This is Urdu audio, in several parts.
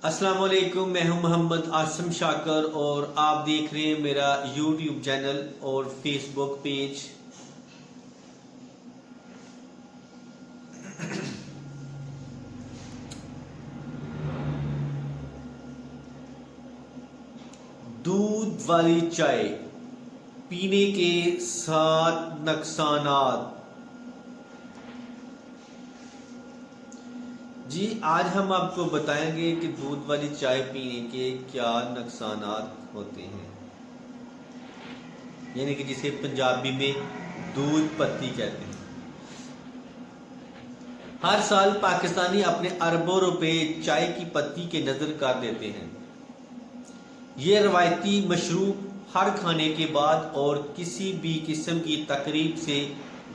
السلام علیکم، میں ہوں محمد عاصم شاکر اور آپ دیکھ رہے ہیں میرا یوٹیوب چینل اور فیس بک پیج۔ دودھ والی چائے پینے کے 7 نقصانات۔ جی آج ہم آپ کو بتائیں گے کہ دودھ والی چائے پینے کے کیا نقصانات ہوتے ہیں، یعنی کہ جسے پنجابی میں دودھ پتی کہتے ہیں۔ ہر سال پاکستانی اپنے اربوں روپے چائے کی پتی کے نذر کر دیتے ہیں۔ یہ روایتی مشروب ہر کھانے کے بعد اور کسی بھی قسم کی تقریب سے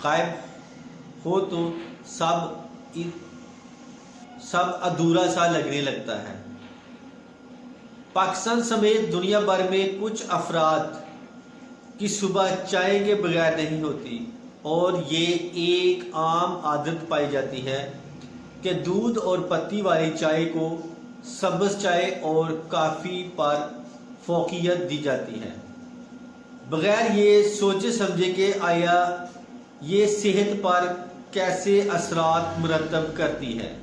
غائب ہو تو سب ادھورا سا لگنے لگتا ہے۔ پاکستان سمیت دنیا بھر میں کچھ افراد کی صبح چائے کے بغیر نہیں ہوتی اور یہ ایک عام عادت پائی جاتی ہے کہ دودھ اور پتی والی چائے کو سبز چائے اور کافی پر فوقیت دی جاتی ہے، بغیر یہ سوچے سمجھے کہ آیا یہ صحت پر کیسے اثرات مرتب کرتی ہے۔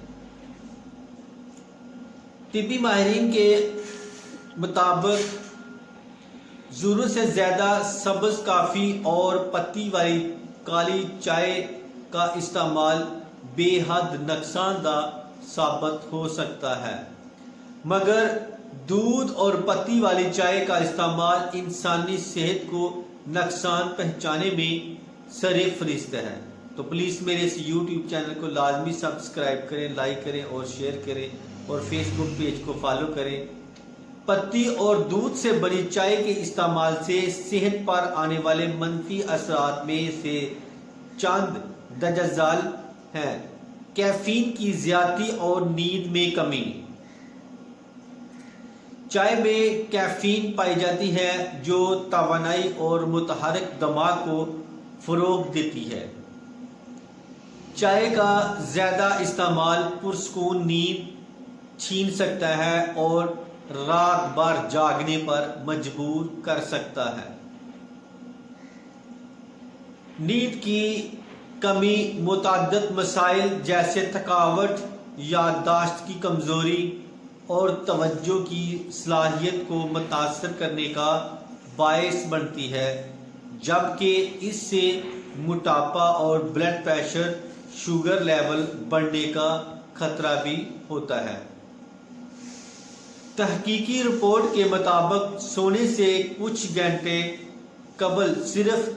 طبی ماہرین کے مطابق ضرورت سے زیادہ سبز کافی اور پتی والی کالی چائے کا استعمال بے حد نقصان دہ ثابت ہو سکتا ہے، مگر دودھ اور پتی والی چائے کا استعمال انسانی صحت کو نقصان پہنچانے میں سر فہرست ہے۔ تو پلیز میرے اس یوٹیوب چینل کو لازمی سبسکرائب کریں، لائک کریں اور شیئر کریں اور فیس بک پیج کو فالو کریں۔ پتی اور دودھ سے بنی چائے کے استعمال سے صحت پر آنے والے منفی اثرات میں سے چند درج ذیل ہیں: کیفین کی زیادتی اور نیند میں کمی۔ چائے میں کیفین پائی جاتی ہے جو توانائی اور متحرک دماغ کو فروغ دیتی ہے۔ چائے کا زیادہ استعمال پرسکون نیند چھین سکتا ہے اور رات بھر جاگنے پر مجبور کر سکتا ہے۔ نیند کی کمی متعدد مسائل جیسے تھکاوٹ، یادداشت کی کمزوری اور توجہ کی صلاحیت کو متاثر کرنے کا باعث بنتی ہے، جبکہ اس سے موٹاپا اور بلڈ پریشر، شوگر لیول بڑھنے کا خطرہ بھی ہوتا ہے۔ تحقیقی رپورٹ کے مطابق سونے سے کچھ گھنٹے قبل صرف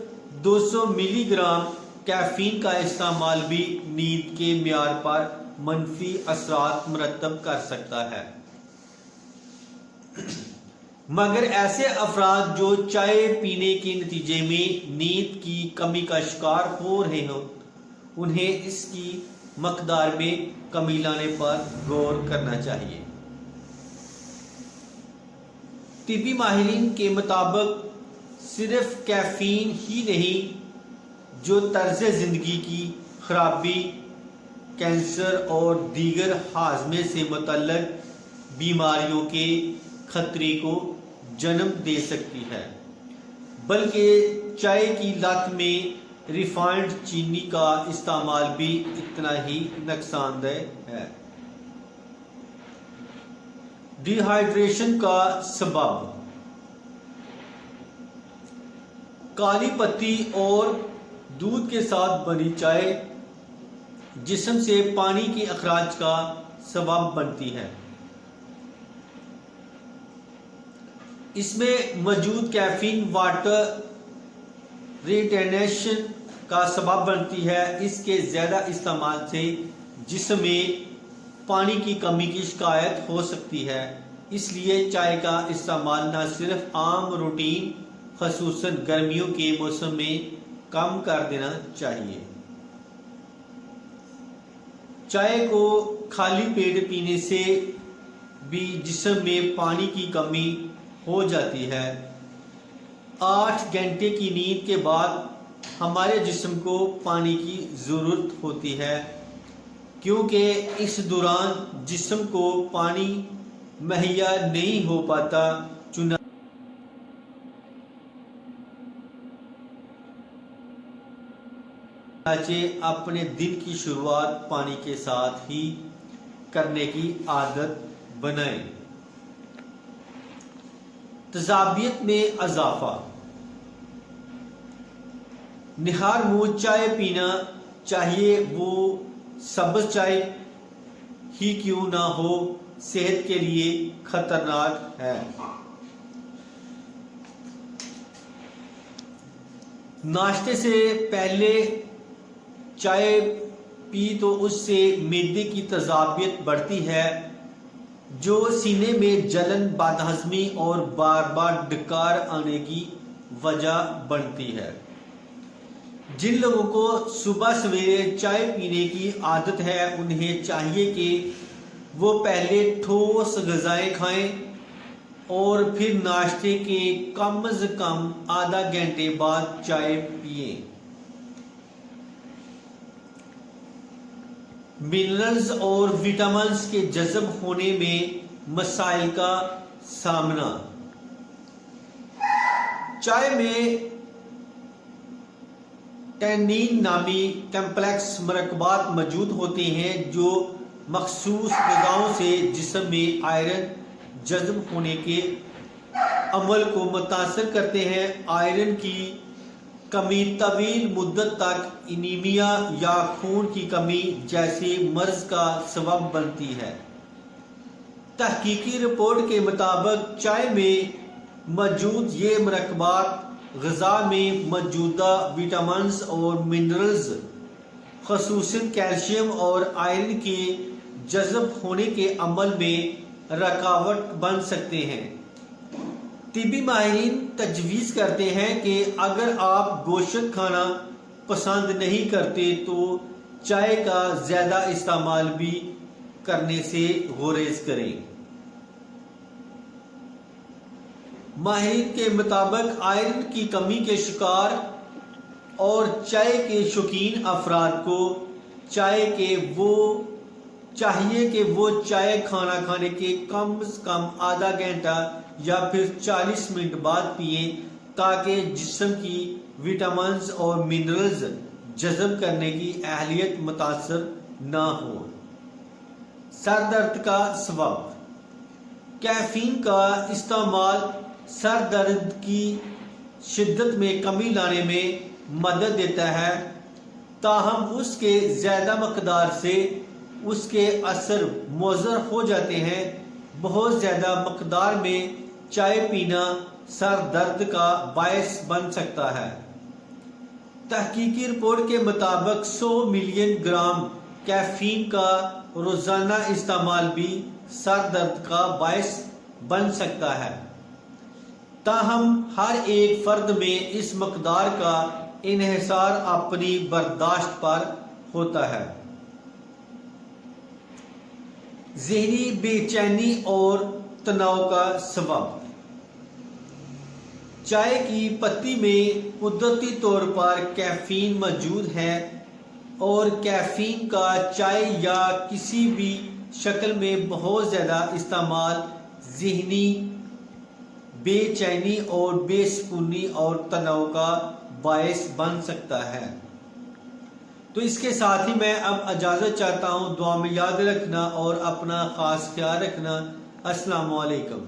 200 ملی گرام کیفین کا استعمال بھی نیند کے معیار پر منفی اثرات مرتب کر سکتا ہے۔ مگر ایسے افراد جو چائے پینے کے نتیجے میں نیند کی کمی کا شکار ہو رہے ہوں، انہیں اس کی مقدار میں کمی لانے پر غور کرنا چاہیے۔ طبی ماہرین کے مطابق صرف کیفین ہی نہیں، جو طرز زندگی کی خرابی، کینسر اور دیگر ہاضمے سے متعلق بیماریوں کے خطرے کو جنم دے سکتی ہے، بلکہ چائے کی لت میں ریفائنڈ چینی کا استعمال بھی اتنا ہی نقصان دہ ہے۔ ڈی ہائیڈریشن کا سبب: کالی پتی اور دودھ کے ساتھ بنی چائے جسم سے پانی کے اخراج کا سبب بنتی ہے۔ اس میں موجود کیفین واٹر ریٹینشن کا سبب بنتی ہے۔ اس کے زیادہ استعمال سے جسم میں پانی کی کمی کی شکایت ہو سکتی ہے، اس لیے چائے کا استعمال نہ صرف عام روٹین، خصوصاً گرمیوں کے موسم میں کم کر دینا چاہیے۔ چائے کو خالی پیٹ پینے سے بھی جسم میں پانی کی کمی ہو جاتی ہے۔ 8 گھنٹے کی نیند کے بعد ہمارے جسم کو پانی کی ضرورت ہوتی ہے، کیونکہ اس دوران جسم کو پانی مہیا نہیں ہو پاتا، چنانچہ اپنے دن کی شروعات پانی کے ساتھ ہی کرنے کی عادت بنائیں۔ تیزابیت میں اضافہ۔ نہار منہ چائے پینا چاہیے، وہ سبز چائے ہی کیوں نہ ہو، صحت کے لیے خطرناک ہے۔ ناشتے سے پہلے چائے پی تو اس سے معدے کی تیزابیت بڑھتی ہے، جو سینے میں جلن، بدہضمی اور بار بار ڈکار آنے کی وجہ بنتی ہے۔ جن لوگوں کو صبح سویرے چائے پینے کی عادت ہے، انہیں چاہیے کہ وہ پہلے ٹھوس غذائیں کھائیں اور پھر ناشتے کے کم از کم آدھا گھنٹے بعد چائے پئیں۔ منرلز اور وٹامنز کے جذب ہونے میں مسائل کا سامنا۔ چائے میں ٹینین نامی کمپلیکس مرکبات موجود ہوتے ہیں جو مخصوص غذاؤں سے جسم میں آئرن جذب ہونے کے عمل کو متاثر کرتے ہیں۔ آئرن کی کمی طویل مدت تک انیمیا یا خون کی کمی جیسے مرض کا سبب بنتی ہے۔ تحقیقی رپورٹ کے مطابق چائے میں موجود یہ مرکبات غذا میں موجودہ وٹامنز اور منرلز خصوصاً کیلشیم اور آئرن کے جذب ہونے کے عمل میں رکاوٹ بن سکتے ہیں۔ طبی ماہرین تجویز کرتے ہیں کہ اگر آپ گوشت کھانا پسند نہیں کرتے تو چائے کا زیادہ استعمال بھی کرنے سے گریز کریں۔ ماہرین کے مطابق آئرن کی کمی کے شکار اور چائے کے شوقین افراد کو چاہیے کہ وہ چائے کھانا کھانے کے کم از کم آدھا گھنٹہ یا پھر 40 منٹ بعد پئیں تاکہ جسم کی وٹامنز اور منرلز جذب کرنے کی اہلیت متاثر نہ ہو۔ سر درد کا سبب۔ کیفین کا استعمال سر درد کی شدت میں کمی لانے میں مدد دیتا ہے، تاہم اس کے زیادہ مقدار سے اس کے اثر مضر ہو جاتے ہیں۔ بہت زیادہ مقدار میں چائے پینا سر درد کا باعث بن سکتا ہے۔ تحقیقی رپورٹ کے مطابق 100 ملین گرام کیفین کا روزانہ استعمال بھی سر درد کا باعث بن سکتا ہے، تاہم ہر ایک فرد میں اس مقدار کا انحصار اپنی برداشت پر ہوتا ہے۔ ذہنی بے چینی اور تناؤ کا سبب۔ چائے کی پتی میں قدرتی طور پر کیفین موجود ہے اور کیفین کا چائے یا کسی بھی شکل میں بہت زیادہ استعمال ذہنی بے چینی اور بے سکونی اور تناؤ کا باعث بن سکتا ہے۔ تو اس کے ساتھ ہی میں اب اجازت چاہتا ہوں۔ دعا میں یاد رکھنا اور اپنا خاص خیال رکھنا۔ السلام علیکم۔